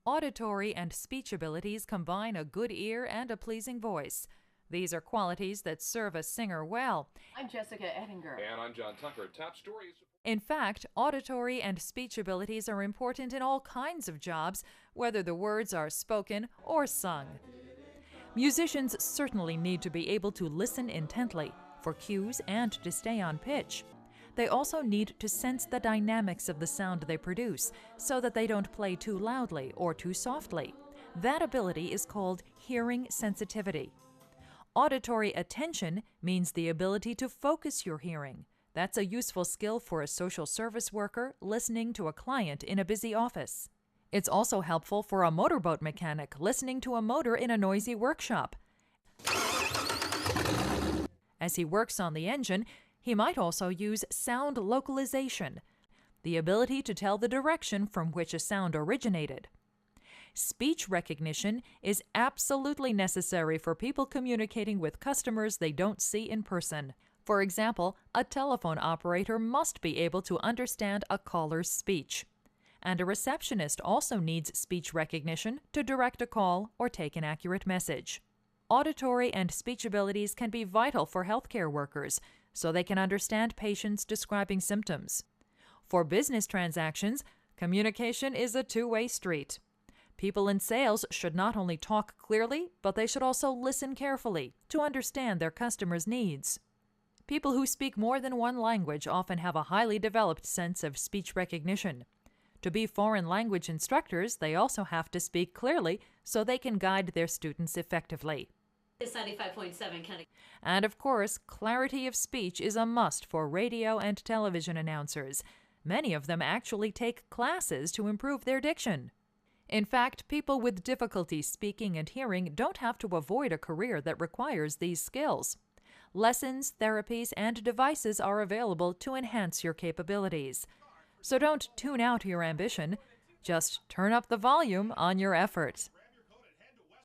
Auditory and speech abilities combine a good ear and a pleasing voice. These are qualities that serve a singer well. I'm Jessica Ettinger. And I'm John Tucker. Top stories. In fact, auditory and speech abilities are important in all kinds of jobs, whether the words are spoken or sung. Musicians certainly need to be able to listen intently for cues and to stay on pitch. They also need to sense the dynamics of the sound they produce so that they don't play too loudly or too softly. That ability is called hearing sensitivity. Auditory attention means the ability to focus your hearing. That's a useful skill for a social service worker listening to a client in a busy office. It's also helpful for a motorboat mechanic listening to a motor in a noisy workshop. As he works on the engine, he might also use sound localization, the ability to tell the direction from which a sound originated. Speech recognition is absolutely necessary for people communicating with customers they don't see in person. For example, a telephone operator must be able to understand a caller's speech. And a receptionist also needs speech recognition to direct a call or take an accurate message. Auditory and speech abilities can be vital for healthcare workers, so they can understand patients describing symptoms. For business transactions, communication is a two-way street. People in sales should not only talk clearly, but they should also listen carefully to understand their customers' needs. People who speak more than one language often have a highly developed sense of speech recognition. To be foreign language instructors, they also have to speak clearly so they can guide their students effectively. It's 95.7 kind of. And of course, clarity of speech is a must for radio and television announcers. Many of them actually take classes to improve their diction. In fact, people with difficulty speaking and hearing don't have to avoid a career that requires these skills. Lessons, therapies, and devices are available to enhance your capabilities. So don't tune out your ambition. Just turn up the volume on your efforts.